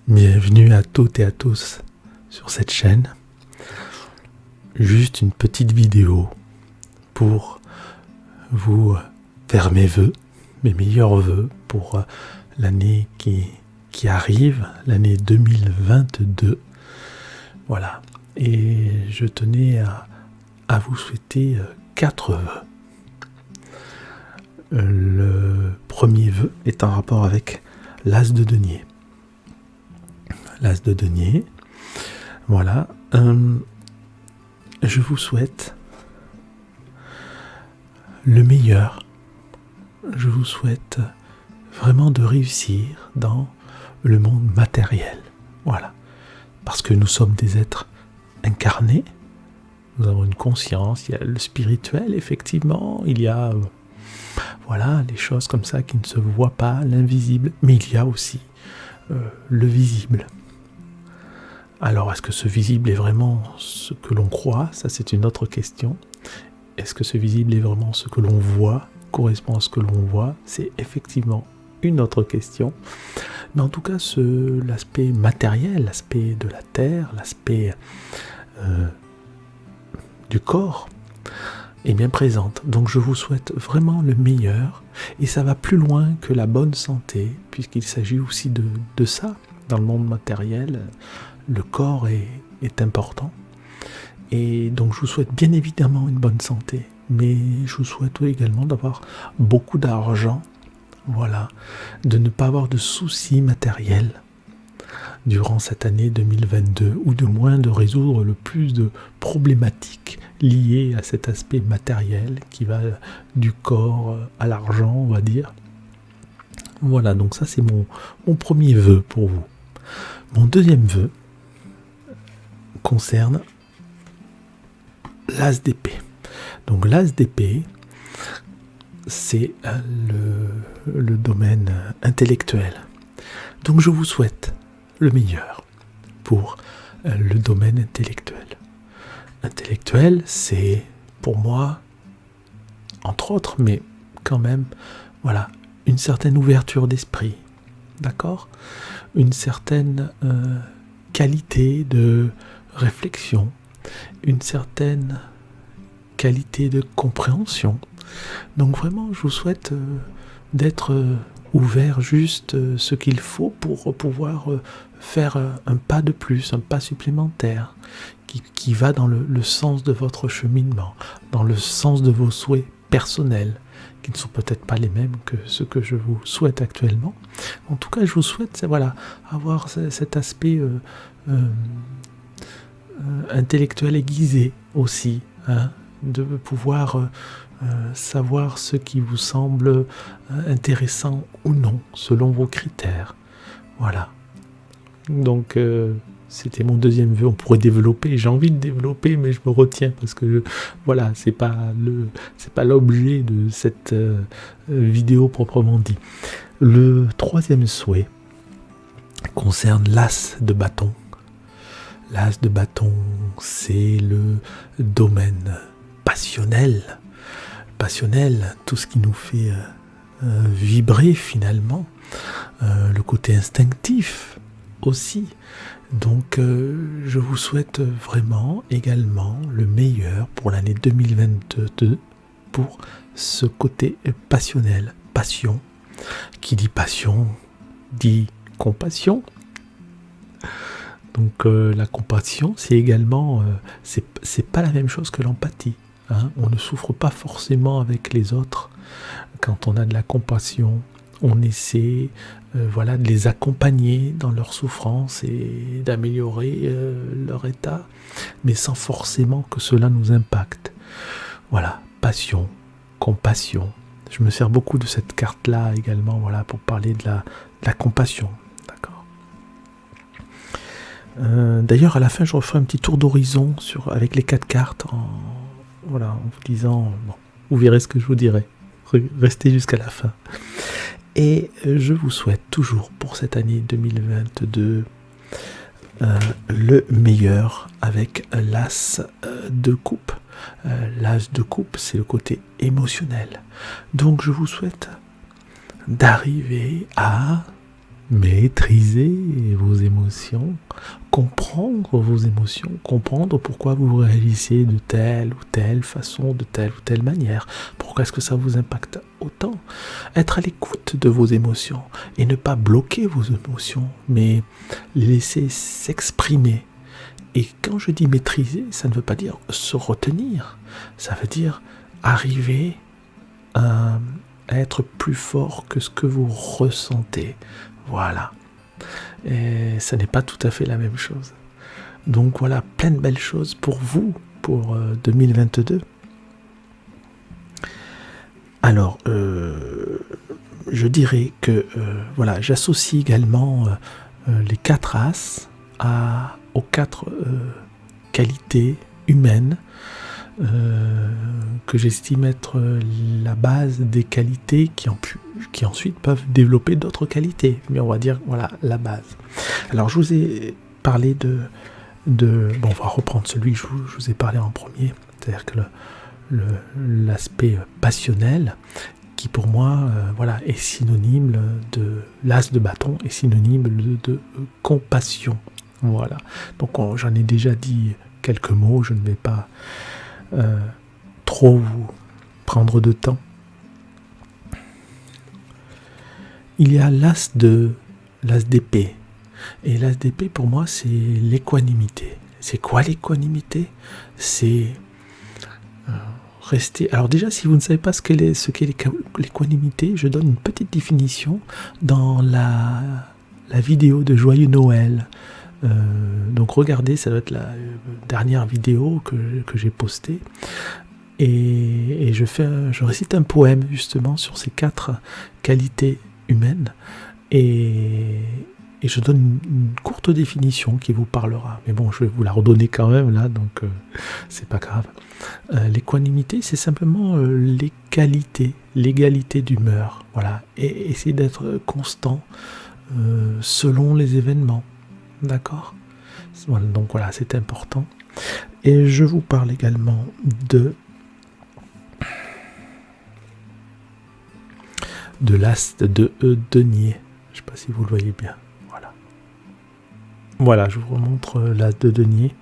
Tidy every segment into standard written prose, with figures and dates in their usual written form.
Bienvenue à toutes et à tous sur cette chaîne. Juste une petite vidéo pour vous faire mes vœux, mes meilleurs vœux pour l'année qui arrive, l'année 2022. Voilà. Et je tenais à vous souhaiter 4 vœux. Le premier vœu est en rapport avec l'as de denier. L'as de denier. Voilà. Je vous souhaite le meilleur. Je vous souhaite vraiment de réussir dans le monde matériel. Voilà. Parce que nous sommes des êtres incarnés. Nous avons une conscience. Il y a le spirituel, effectivement. Il y a voilà, les choses comme ça qui ne se voient pas, l'invisible. Mais il y a aussi le visible. Alors, est-ce que ce visible est vraiment ce que l'on croit ? Ça, c'est une autre question. Est-ce que ce visible est vraiment ce que l'on voit, correspond à ce que l'on voit ? C'est effectivement une autre question. Mais en tout cas, l'aspect matériel, l'aspect de la terre, l'aspect du corps est bien présente. Donc, je vous souhaite vraiment le meilleur. Et ça va plus loin que la bonne santé, puisqu'il s'agit aussi de ça. Dans le monde matériel, le corps est important. Et donc, je vous souhaite bien évidemment une bonne santé. Mais je vous souhaite également d'avoir beaucoup d'argent. Voilà. De ne pas avoir de soucis matériels durant cette année 2022, ou de moins de résoudre le plus de problématiques liées à cet aspect matériel qui va du corps à l'argent, on va dire. Voilà, donc ça c'est mon premier vœu pour vous. Mon deuxième vœu concerne l'as d'épée. Donc l'as d'épée, c'est le domaine intellectuel. Donc je vous souhaite le meilleur pour le domaine intellectuel. Intellectuel, c'est pour moi, entre autres, mais quand même, voilà, une certaine ouverture d'esprit, d'accord ? Une certaine qualité de réflexion, une certaine qualité de compréhension. Donc vraiment, je vous souhaite d'être ouvert juste ce qu'il faut pour pouvoir faire un pas de plus, un pas supplémentaire qui va dans le sens de votre cheminement, dans le sens de vos souhaits personnels, qui ne sont peut-être pas les mêmes que ceux que je vous souhaite actuellement. En tout cas, je vous souhaite avoir cet aspect intellectuel aiguisé aussi, hein, de pouvoir savoir ce qui vous semble intéressant ou non, selon vos critères. Voilà. Donc, c'était mon deuxième vœu. On pourrait développer, j'ai envie de développer, mais je me retiens parce que voilà, c'est pas l'objet de cette vidéo proprement dit. Le troisième souhait concerne l'as de bâton. L'as de bâton, c'est le domaine passionnel, tout ce qui nous fait vibrer finalement, le côté instinctif aussi. Donc je vous souhaite vraiment également le meilleur pour l'année 2022 pour ce côté passionnel. Passion, qui dit passion, dit compassion. Donc la compassion, c'est également, c'est pas la même chose que l'empathie. Hein. On ne souffre pas forcément avec les autres. Quand on a de la compassion, on essaie de les accompagner dans leur souffrance et d'améliorer leur état, mais sans forcément que cela nous impacte. Voilà, passion, compassion. Je me sers beaucoup de cette carte-là également, voilà, pour parler de la compassion. D'accord. D'ailleurs, à la fin, je referai un petit tour d'horizon avec les 4 cartes en vous disant, bon, vous verrez ce que je vous dirai. Restez jusqu'à la fin. Et je vous souhaite toujours pour cette année 2022 le meilleur avec l'as de coupe. L'as de coupe, c'est le côté émotionnel. Donc je vous souhaite d'arriver à maîtriser vos émotions, comprendre vos émotions, comprendre pourquoi vous réagissez de telle ou telle façon, de telle ou telle manière, pourquoi est-ce que ça vous impacte autant. Être à l'écoute de vos émotions et ne pas bloquer vos émotions, mais les laisser s'exprimer. Et quand je dis maîtriser, ça ne veut pas dire se retenir, ça veut dire arriver à être plus fort que ce que vous ressentez. Voilà. Et ça n'est pas tout à fait la même chose. Donc voilà, plein de belles choses pour vous, pour 2022. Alors, je dirais que voilà, j'associe également les 4 As aux 4 qualités humaines que j'estime être la base des qualités qui ensuite peuvent développer d'autres qualités. Mais on va dire, voilà, la base. Alors, je vous ai parlé bon, on va reprendre celui que je vous ai parlé en premier, c'est-à-dire que l'aspect passionnel, qui pour moi, voilà, est synonyme de l'as de bâton, est synonyme de compassion. Voilà. Donc, j'en ai déjà dit quelques mots, je ne vais pas trop vous prendre de temps. Il y a l'as d'épée. Et l'as d'épée, pour moi, c'est l'équanimité. C'est quoi l'équanimité ? C'est rester... Alors déjà, si vous ne savez pas ce qu'est l'équanimité, je donne une petite définition dans la vidéo de Joyeux Noël. Donc regardez, ça doit être la dernière vidéo que j'ai postée. Et je récite un poème justement sur ces 4 qualités humaines. Et je donne une courte définition qui vous parlera. Mais bon, je vais vous la redonner quand même là, donc c'est pas grave. L'équanimité, c'est simplement l'égalité d'humeur. Voilà. Et essayer d'être constant selon les événements. D'accord ? Donc voilà, c'est important. Et je vous parle également de l'as de denier. Je ne sais pas si vous le voyez bien. Voilà, je vous remontre l'as de denier.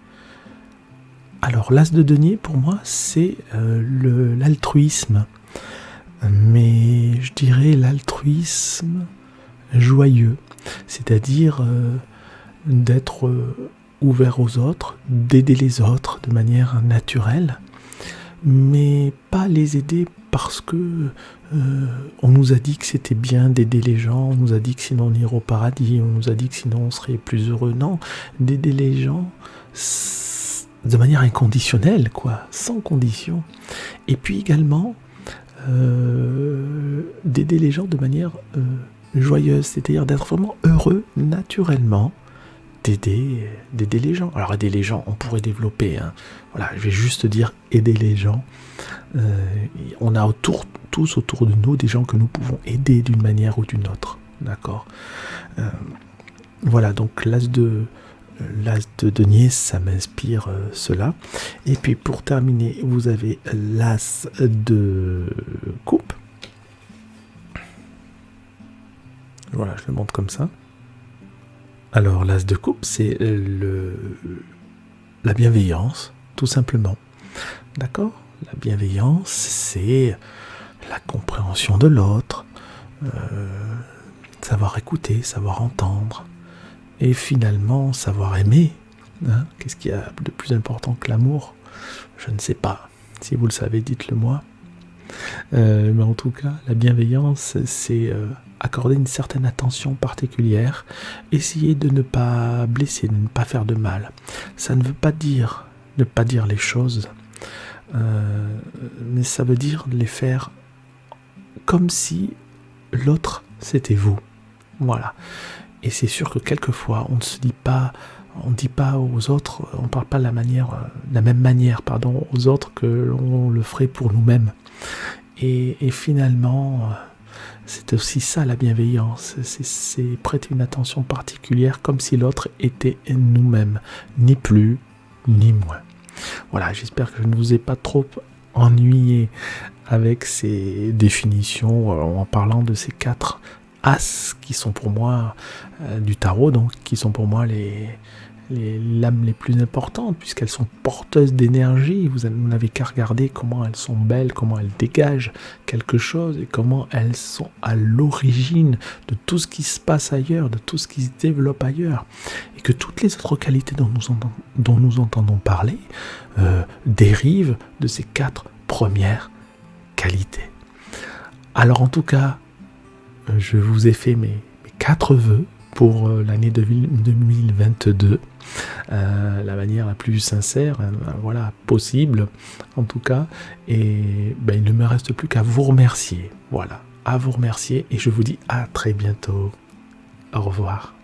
Alors, l'as de denier, pour moi, c'est l'altruisme. Mais je dirais l'altruisme joyeux. C'est-à-dire d'être ouvert aux autres, d'aider les autres de manière naturelle, mais pas les aider parce que on nous a dit que c'était bien d'aider les gens, on nous a dit que sinon on irait au paradis, on nous a dit que sinon on serait plus heureux. Non, d'aider les gens de manière inconditionnelle, quoi, sans condition. Et puis également d'aider les gens de manière joyeuse, c'est-à-dire d'être vraiment heureux naturellement, d'aider les gens. Alors aider les gens, on pourrait développer, hein. Voilà, je vais juste dire aider les gens. On a tous autour de nous des gens que nous pouvons aider d'une manière ou d'une autre, d'accord. Voilà, donc l'as de denier, ça m'inspire cela. Et puis pour terminer, vous avez l'as de coupe. Voilà, je le montre comme ça. Alors, l'as de coupe, c'est la bienveillance, tout simplement. D'accord ? La bienveillance, c'est la compréhension de l'autre, savoir écouter, savoir entendre, et finalement, savoir aimer. Hein ? Qu'est-ce qu'il y a de plus important que l'amour ? Je ne sais pas. Si vous le savez, dites-le moi. Mais en tout cas, la bienveillance, c'est accorder une certaine attention particulière, essayer de ne pas blesser, de ne pas faire de mal. Ça ne veut pas dire ne pas dire les choses, mais ça veut dire les faire comme si l'autre c'était vous. Voilà. Et c'est sûr que quelquefois on ne se dit pas, on dit pas aux autres, on parle pas de la même manière aux autres que l'on le ferait pour nous-mêmes. Et finalement, c'est aussi ça la bienveillance, c'est prêter une attention particulière comme si l'autre était nous-mêmes, ni plus ni moins. Voilà, j'espère que je ne vous ai pas trop ennuyé avec ces définitions en parlant de ces 4 As, qui sont pour moi du tarot, donc qui sont pour moi les lames les plus importantes, puisqu'elles sont porteuses d'énergie. Vous n'avez qu'à regarder comment elles sont belles, comment elles dégagent quelque chose, et comment elles sont à l'origine de tout ce qui se passe ailleurs, de tout ce qui se développe ailleurs. Et que toutes les autres qualités dont nous entendons parler dérivent de ces 4 premières qualités. Alors en tout cas, je vous ai fait mes 4 vœux pour l'année 2022, la manière la plus sincère, possible, en tout cas. Et il ne me reste plus qu'à vous remercier. Voilà, à vous remercier. Et je vous dis à très bientôt. Au revoir.